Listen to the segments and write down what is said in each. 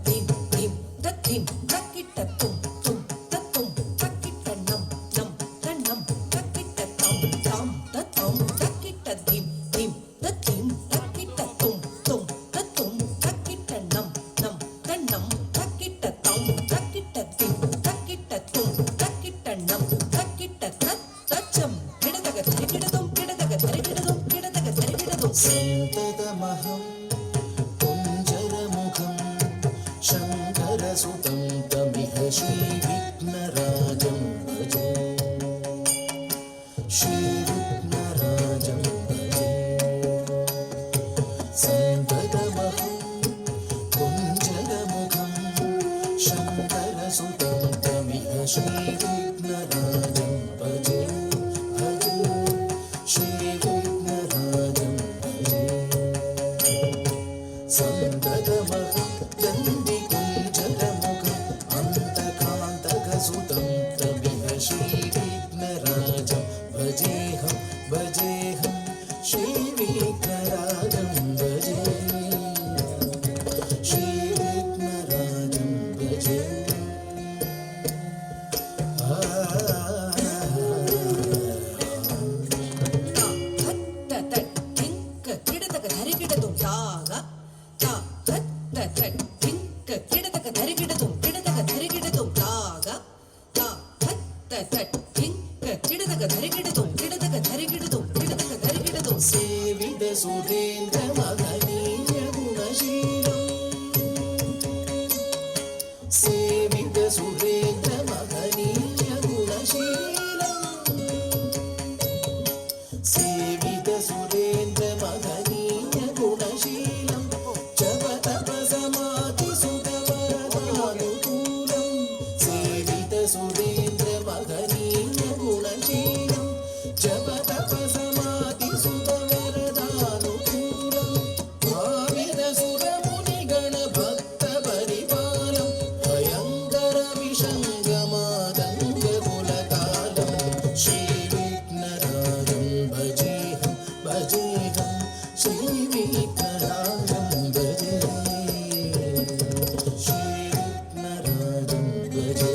dim dim the dim takita tum tum the tum takita nam nam the nam takita tam tam the tam takita dim dim the dim takita tum tum the tum takita nam nam the nam takita tam takita dim takita tum takita nam takita tat tacham kidadaga tharikidadum kidadaga tharikidadum kidadaga tharikidadum संततमहं कुञ्जरमुखं शङ्करसुतं तमिह श्रीविघ्नराजं भजे श्रीविघ्नराजं भजे संततमहं कुञ्जरमुखं शङ्करसुतं तमिह श्रीविघ्नराजं भजे भजे श्रीविघ्नराजं भजे संततमहं दन्दिकुञ्जरमुखम् अन्तकान्तकसुतं तमिह श्रीविघ्नराजं भजेऽहं भजेऽहं श्रीविघ्नराजं भजे श्रीविघ्नराजं भजे सेविद सुरेन्द्र मगनीय गुणशीलं सेविद सुरेन्द्र मगनीय गुणशीलं सेविद सुरेन्द्र मगनीय गुणशीलं जपतपसमाधिसुतवरदानुकूलं सेविद सुरेन्द्र मगनीय गुणशीलं जपतपसमाधिसुतवरदानुकूलं भाविदसुरमुनिगणभक्तपरिपालं भयङ्करविषङ्गमादङ्गकुलकालं श्रीविघ्नराजं भजेऽहं भजेऽहं श्रीविघ्नराजं भजे श्रीविघ्नराजं भजे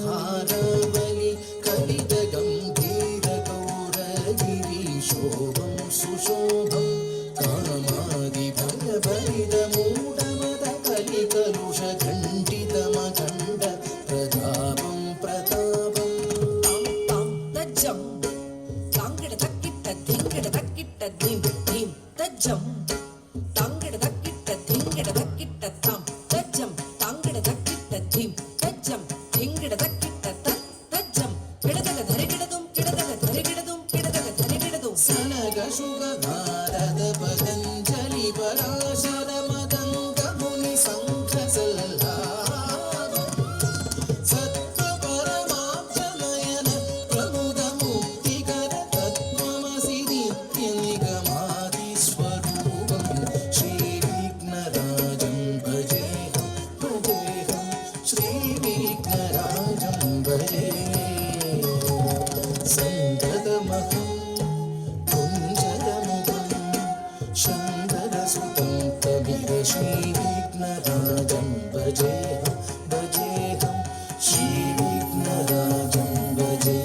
कनककेयूरहारबलि कलितगम्भीरगौरगिरीशोभं सुशोभं कामादिभयभरितमूढमदकलिकलुषखण्डितमखण्ड प्रतापं प्रतापं तां तां तज्जं ताङ्गिड तक्किट्ट धिङ्गिड तक्किट्ट धिं धिं तज्जं ताङ्गिड तक्किट्ट धिङ्गिड तक्किट्ट तां तज्जं ताङ्गिड तक्किट्ट धिं तज्जं धिङ्गिड तक्किट्ट तत् तज्जं किडदग धरिगिडदुं किडदग धरिगिडदुं किडदग धरिगिडदुं सनग शुग नारद पतञ्जलि पराशर मदङ्ग मुनि शङ्ख सल्लाभ सत्त्व परमाब्जनयन प्रमुद मुक्तिकर तत्त्वमसि नित्यनिगमादिस्वरूपं श्रीविघ्नराजं भजेऽहं भजेऽहं श्रीविघ्नराजं भजे संततमहं कुञ्जरमुखं शङ्करसुतं तमिह श्रीविघ्नराजं भजेऽहं भजेऽहं श्रीविघ्नराजं भजे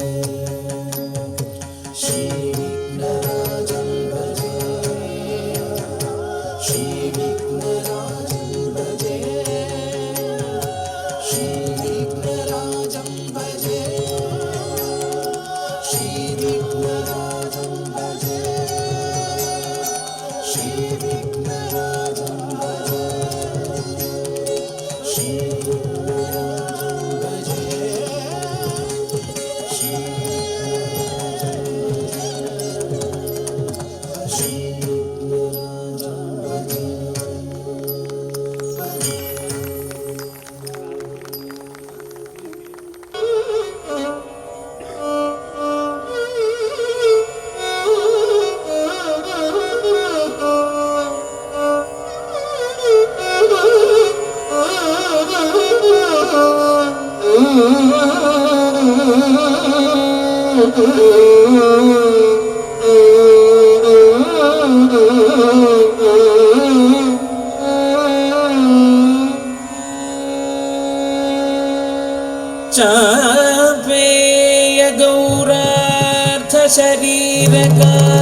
श्रीविघ्नराजं भजे श्रीविघ्नराजं भजे श्रीविघ्नराजं भजे श्रीविघ्नराजं भजे श्रीविघ्नराजं भजे श्रीविघ्नराजं भजे श्रीविघ्नराजं भजे चापेय गौरार्थ शरीरकायै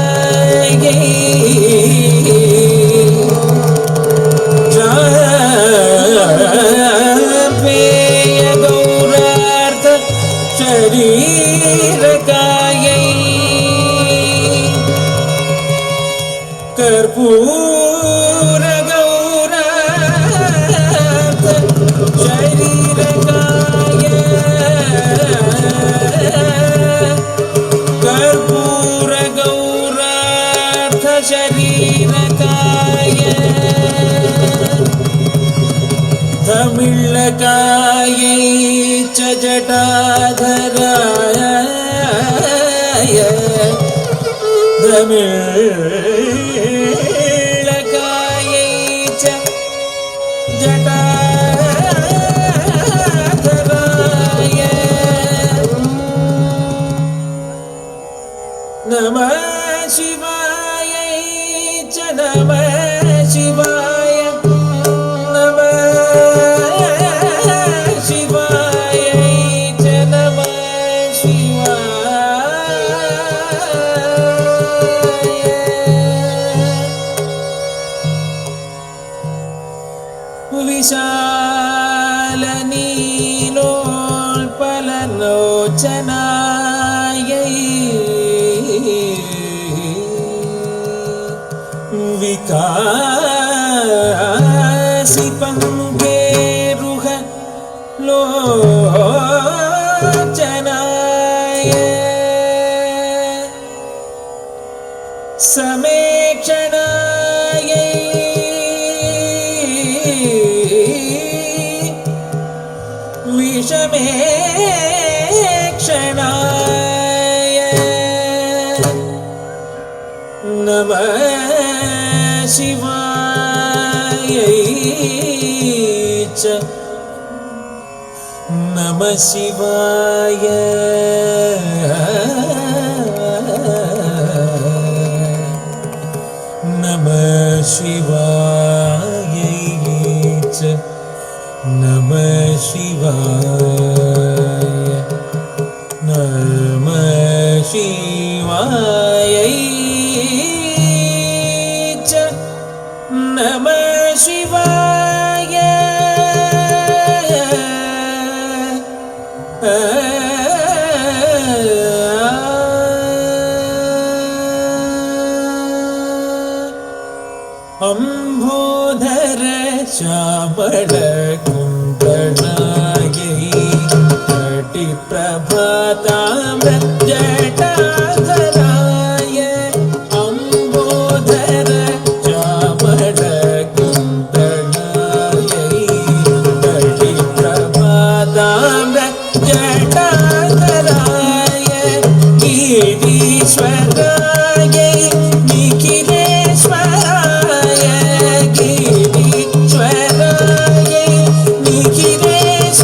चापेय गौरार्थ शरीरकायै कर्पूर गौरार्थ शरीरकाय कर्पूर गौरार्थ शरीरकाय तमिळकायै च जटाधराय तमिळकायै च जटाधराय नमः शिवायै च नमः शिवाय नमः शिवायै च नमः शिवाय विशालनीलोत्पललोचनायै विकासिपङ्गेरुह लोचनाय समेक्षणायै विषमेक्षणाय नमः शिवायै च नमः शिवाय नमः शिवायै च नमः शिवाय नमः शिवायै च नमः शिवाय अम्बोधर श्यामल कुण्डलायै कटिप्रभाताम्र जटाधराय अम्बोधर श्यामल कुण्डलायै कटिप्रभाताम्र जटाधराय गिरीश्वरायै निखिलेश्वराय गिरीश्वरायै निखिलेश्वराय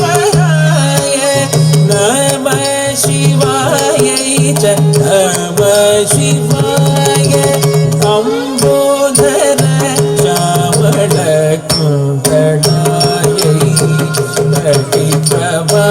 नमः शिवायै च नमः शिवाय अम्बोधर श्यामल कुण्डलायै कटिप्रभा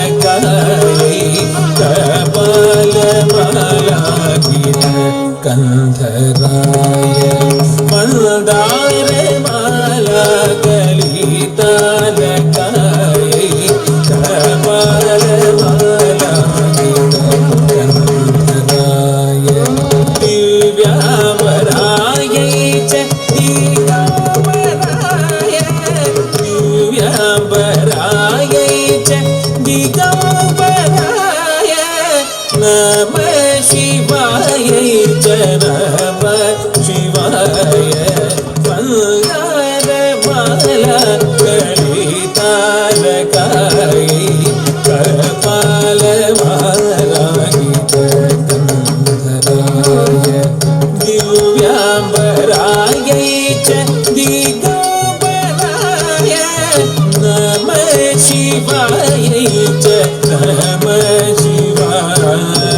कलितालकायै कपालमालाकिल कंधराय मन्दारमाला कलितालकायै कपालमालाकिल कंधराय दिव्याम्बरायै च दिगम्बराय दिव्याम्बरायै च दिगम्बराय नमः शिवायै च नमः शिवाय मन्दारमाला कलितालकायै कपालमालाकिल कंधराय दिव्याम्बरायै च दिगम्बराय नमः शिवायै च नमः शिवाय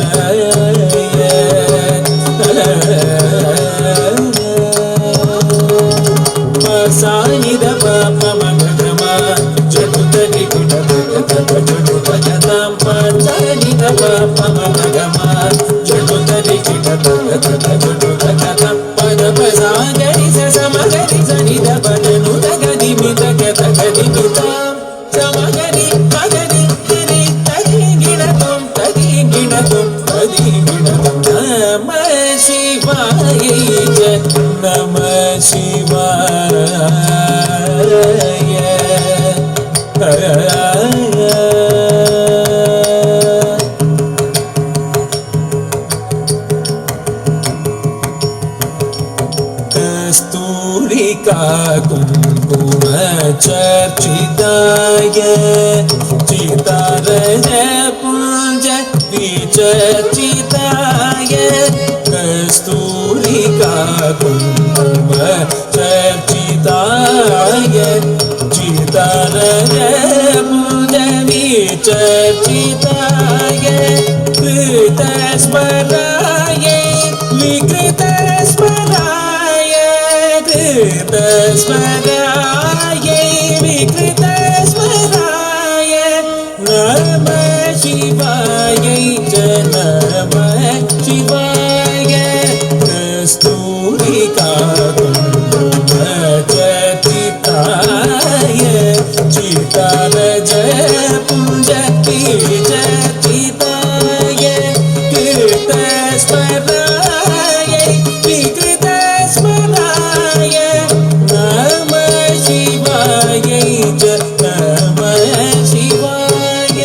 सानि द पाप मगम जगुतनि किटतम सानि द पाप मगम जगुतनि किटतम पद पसागरि समगरि सनि द पदनु तगदि मित गदि मित समगरि मगरि गिरि तगि गिणतम नमः शिवायै च नमः शिवाय कस्तूरिका कुङ्कुम चर्चिताय चितारज पुञ्ज विचर्चिताय कस्तूरिका कुङ्कुम चर्चिताय चितारज पुञ्ज विचर्चिताय कृतस्मराय विकृतस्मराय कृतस्मराय विकृतस्मराय नमः शिवायै च नमः शिवाय कस्तूरिका कुङ्कुम चर्चिताय चितारज पुञ्ज विचर्चिताय कृतस्मराय विकृतस्मराय नमः शिवायै च नमः शिवाय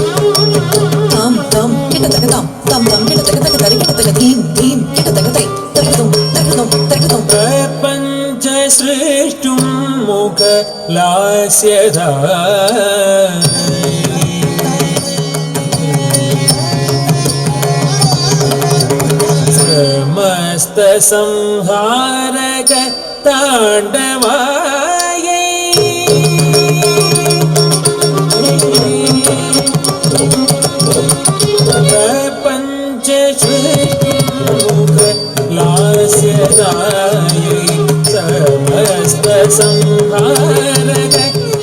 ताम ताम किटतक ताम ताम ताम किटतक तक तरि किटतक धीम धीम किटतक तै तकदम तकदम तकदम प्रपञ्च सृष्टुं मुख लास्यदा समस्त संहारक ताण्डवायै प्रपञ्च सृष्टुमुख लास्यदायै समस्त संहारक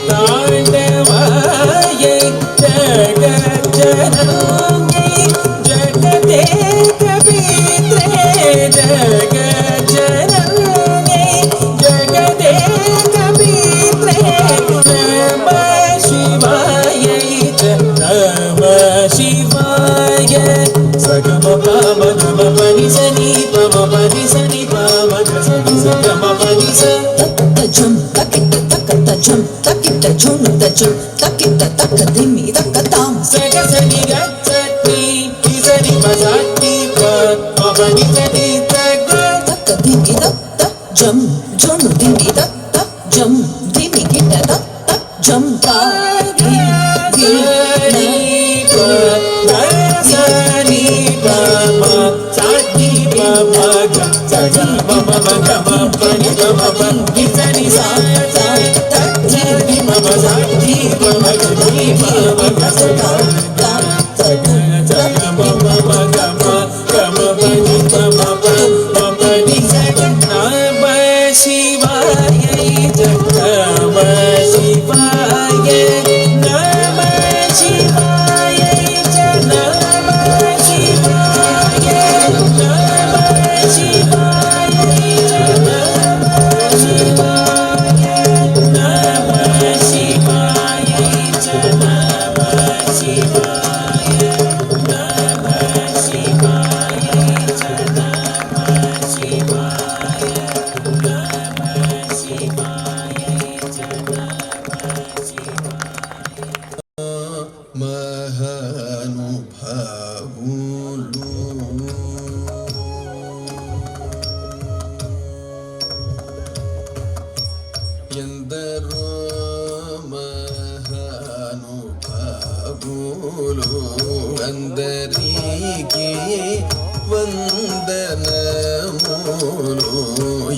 ताण्डवायै जगज्जनन्यै जगदेकपीत्रे जगज्जनन्यै जगदेकपीत्रे नमः शिवायै च नमः शिवाय सगम पम गम पनि सनि पम पनि सनि पम सनि सगम पनि स तजम तकिट तकत जम तकिट झुम तजम तकिट तक धिमि तक ताम सग सनि गच्छति सनि मसाति पनि सनि तग तक धिमि तक जम झुम धिमि तक जम धिमि किट तक जम ता सनि पम साति पम सग मम गम पनि गम पनि सनि सा सनि मम साति पम गनि पम सग सग मम गम गम पनि पम पनि सग नम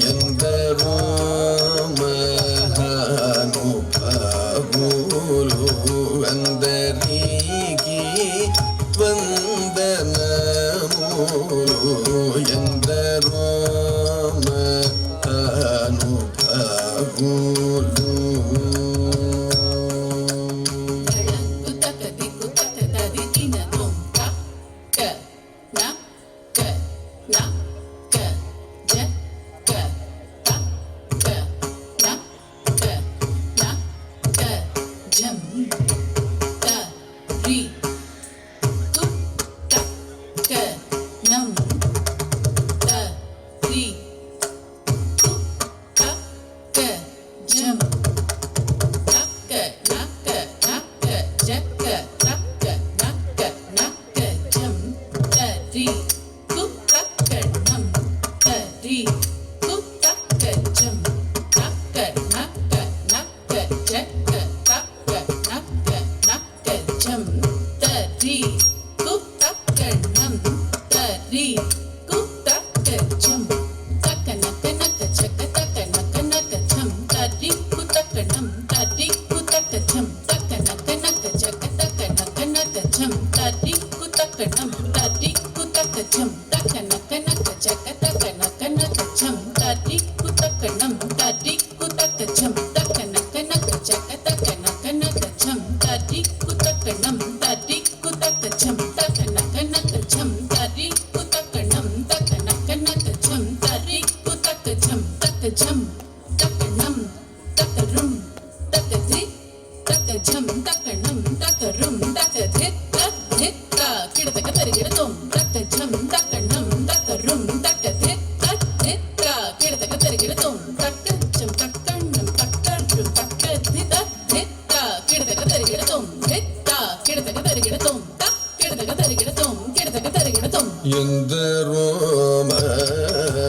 ಎಂದರೋ ಮಹಾನುಭಾವುಲು ಅಂದರಿಗೆ ವಂದನಮೂಲು ಎಂದರೋ ಮಹಾನುಭಾವುಲು ಎಂದರೋ ಮಹಾನುಭಾವುಲು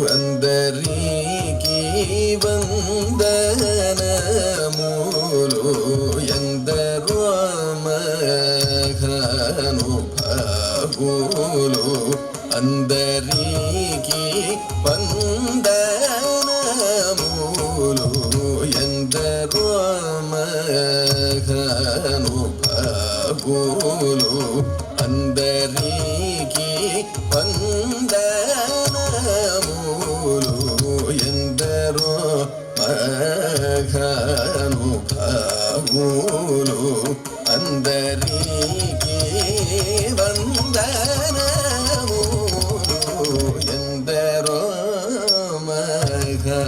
ಅಂದರಿಗೆ ವಂದನಮೂಲು ಎಂದರೋ ಮಹಾನುಭಾವುಲು ಅಂದರಿಗೆ ವಂದನಮೂಲು ಎಂದರೋ ಮಹಾನುಭಾವುಲು ಅಂದರಿಗೆ ವಂದನಮೂಲು ಎಂದರೋ ಮಹಾನುಭಾವುಲು ಅಂದರಿಗೆ ವಂದನಮೂಲು ಎಂದರೋ ಮಹಾನುಭಾವುಲು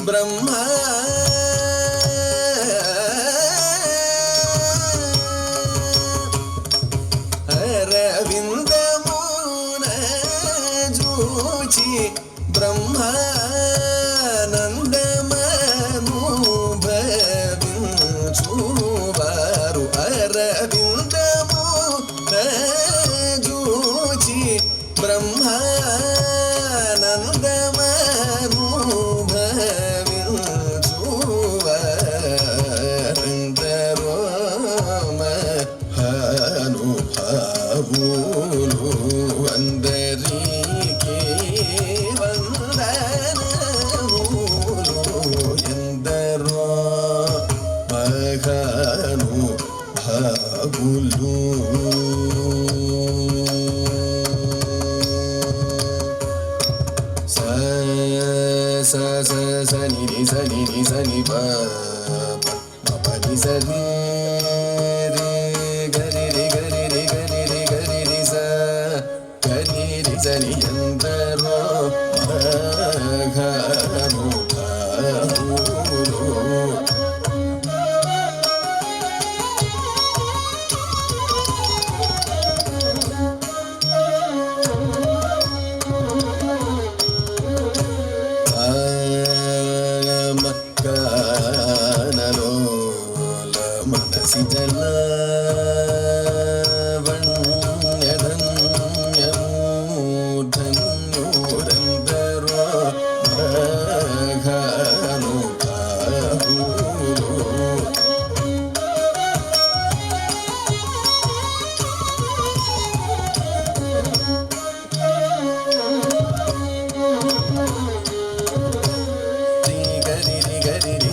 ಬ್ರಹ್ಮ ಅರವಿಂದ ಮೂನ ಜೂಚಿ ಬ್ರಹ್ಮಾನಂದ ಮನುಭವಿಂಚುವಾರು ಅರವಿಂದ ಮೂನ ಜೂಚಿ ಬ್ರಹ್ಮಾನಂದ ಮಹಾನುಭಾವುಲು ಅಂದರಿಗೆ ವಂದನಮೂಲು ಎಂದರೋ ಮಹಾನುಭಾವುಲು ಸ ಸ ಸ ಸ ನಿ ನಿ ಸ ನಿ ನಿ ಸ ನಿ ಪ ಪ ನಿ ಸ ನಿ ಜನಿ ಎಂದರೋ ಮಹಾನುಭಾವುಲು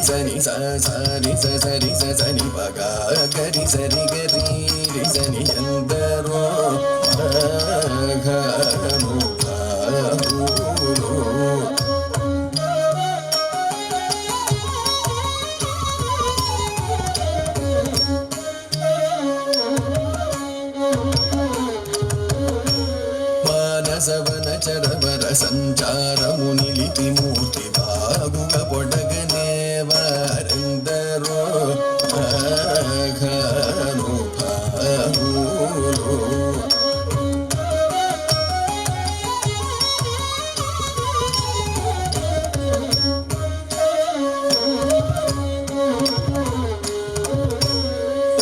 సని సరి సరి సని పగ గరి సరి గరి రి సని ఎందరో ఘను మానసవన చరవర సంచారము నిలిపి మూర్తి బాగుగ పొడగనే వారెందరో ఘను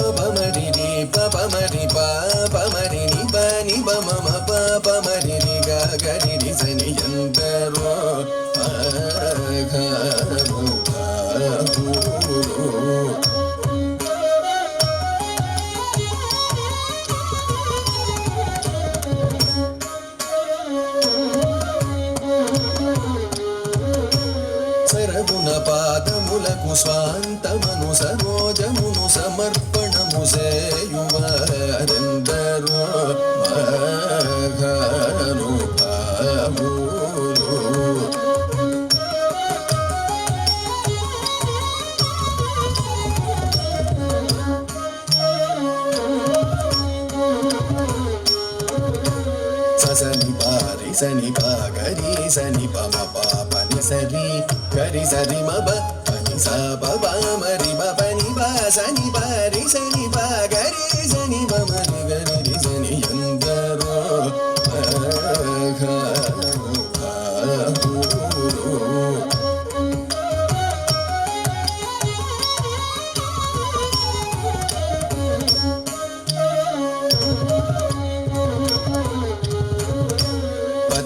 పమరి పమరి పమరి ని బని బమ పమరి రి గరి రి సని ఎందరో ఘను సరగుణ పాదములకు స్వాంతమను సరోజమును సమర్పణము సేయువారెందరో ఘను సని పారి సని పాగరి సని పమ పాపని సరి గరి సరి మబ పని సబ మరి బని బా సని పారి సని పాగరి సని బమరి గరి సని ఎందరో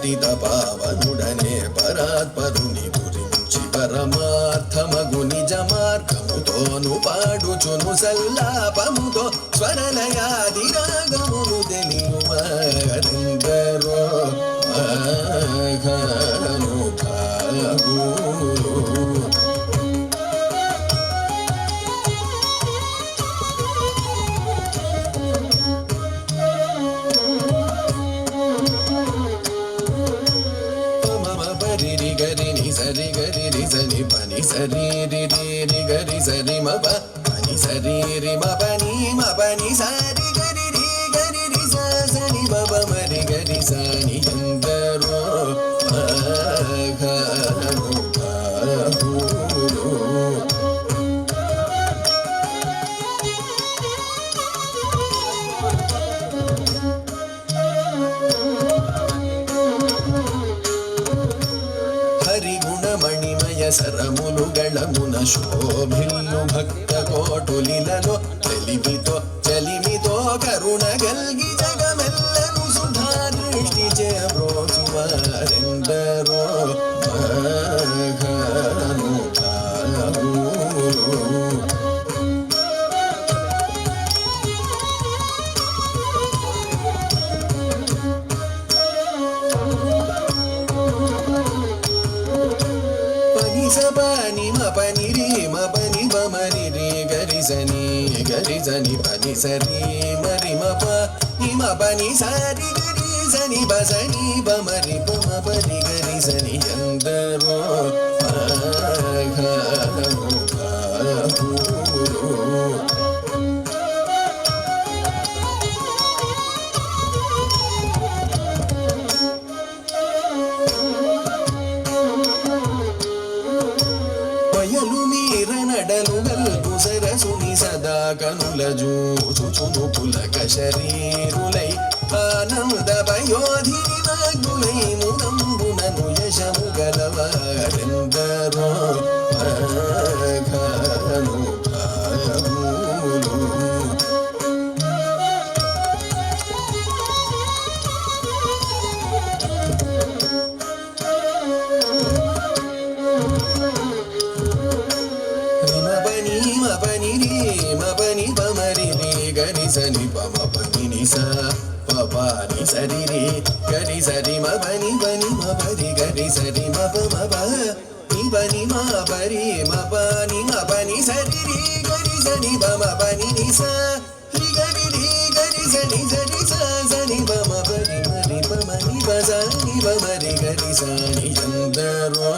పతిత పావనుడనే పరాత్పరుని గురించి పరమార్థమగు నిజ మార్గముతోను పాడుచును సల్లాపముతో స్వరలయాది రాగములు తెలియువారెందరో ఘను సరి గరి రి సని పని సరి రి రి గరి సరి మ పని సరి రి మ పని సరి గరి రి సని బ మరి గరి సని ఎందరో ఘను హరిగుణమణిమయ సరములు గళమున శోభిల్లు భక్త కోటులిలలో తెలివితో చలిమితో కరుణ గల్గి జగమెల్లను సుధా దృష్టి చేబ్రోచువారెందరో ఘను పని మ పని రి మ పని బ మరి రి గరి సని పని సరి మరి మ పని సరి గరి సని బ మరి బ మ పని గరి సని ఎందరో ఘను నడలు గల్పు సరసుని సదా కనుల జూచుచును పులక శరీరులై ఆనంద వయోధిని వాగ్గులై ముదంబునను యశము గలవారెందరో ఘను పని రే మ పని పమరి రే గరి సని పమ పని ని స పని సరి రే గరి సరి మ పని పరి గరి సరి మ ప ని పని మ పరి మ పని సరి రే గరి సని పమ పని ని స రి గరి సని సరి స సని పమ పరి మరి పమ ని ప స ని పమ రి గరి సని చందరో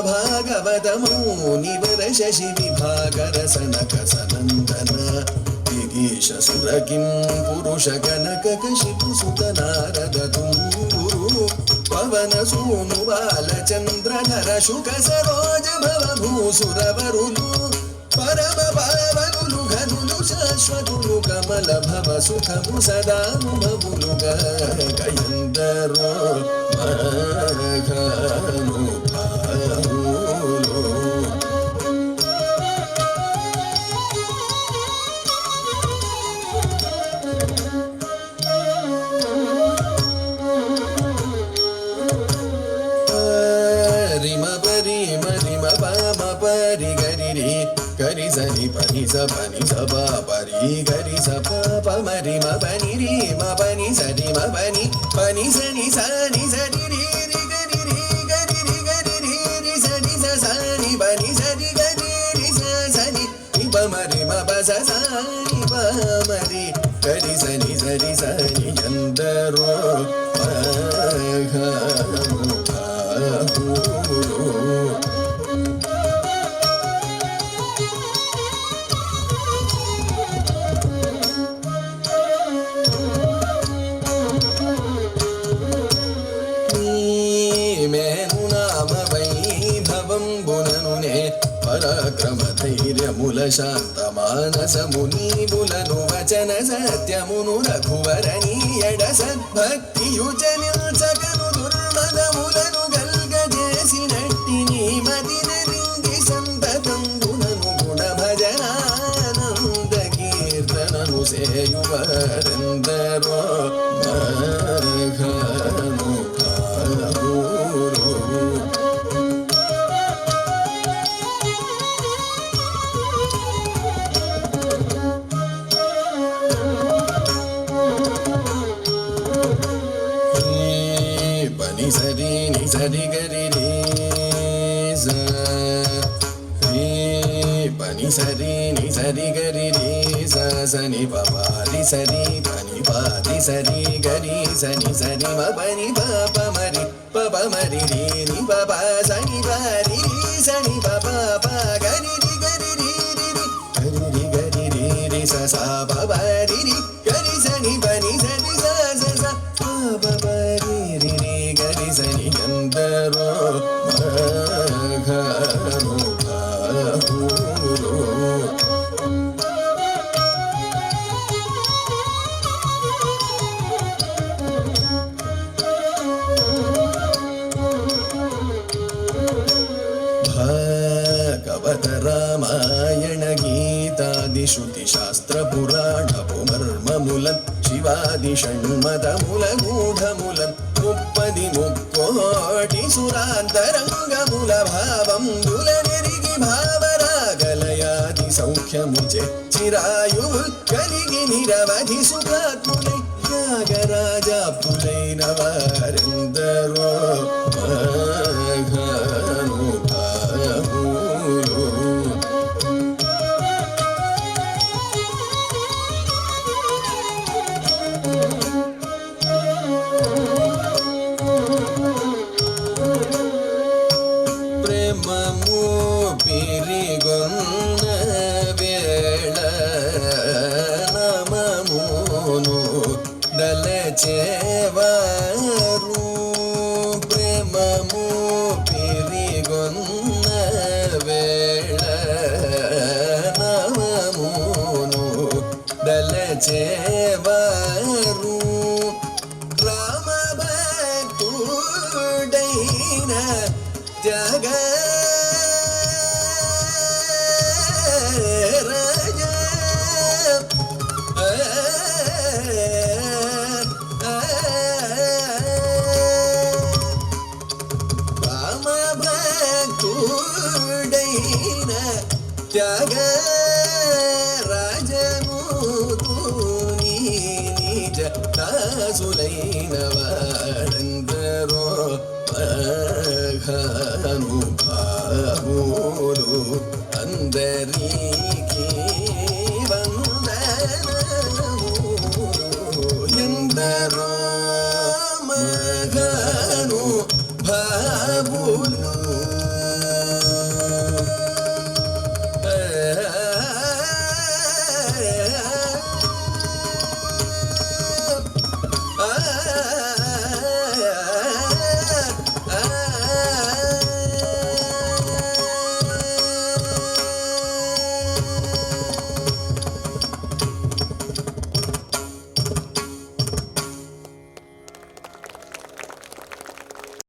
భాగవతము నివర శశి విభాగర సనక సనందన దిగీశ సురకిం పురుష కనక కశిపు సుత నారద తుంగురు పవన సూను బాల చంద్రధర శుక సరోజ భవ భూసుర వరులు పరమ పావనులు ఘనులు శాశ్వతులు కమల భవ సుఖము సదానుభవులు గయందరో మఘను గరి సని పని స పా పరి గరి స ప మరి మ పని రి మ పని సరి మ పని సని సని సరి రి రి గరి రి గరి రి గరి రి రి సని స సని పని సరి గరి రి స సని ని ప మరి మ ప స సని ప మరి గరి సని సరి సని చందరో పరాక్రమ ధైర్యముల శాంత మానసమునీములను వచన సత్యమును రఘువరనీయడ సద్భక్తియుచనిల్చకను దుర్మదములను గల్గజేసినట్టి నీ మదిన రింగి సంతతంబునను గుణ భజనానంద కీర్తనను సేయువరెందరో మఘను సరి ని సరి గరి రే స రే పని సరి ని సరి గరి రే స సని పరి సరి పని పారి సరి గరి సని సని మ పని ప మరి మరి రే ని ప సని పరి సని ప గరి రి గరి రి రి గరి రి రి స స పరి రి గరి సని పని సరి స స ప పరి రి రి గరి సని చందరో మఘను భాగవత రామాయణ గీతాది శృతి శాస్త్ర పురాణపు మర్మములన్ శివాది షణ్మతముల గూఢములన్ ముప్పది ముక్కోటి సురాంతరంగముల భావంబుల నెరిగి భావరాగలయాది సౌఖ్యముచే చిరాయువు కలిగి నిరవధి సుఖాత్ములై త్యాగరాజాప్తులైన వారెందరో మఘను ప్రేమము పిరిగొన్న వేళ నమమును దలచేవారు ప్రేమము పిరిగొన్న వేళ నమమును దలచేవారు రామ భక్తుడైన జగ ತ್ಯಾಗ ರಾಜಮೂತು ನಿಜ ದಾಸುಲೈನವಾಡೆಂದರೋ ಮಹಾನುಭಾವುಲು అందరికి వందనము ఎందరో మగను భావులు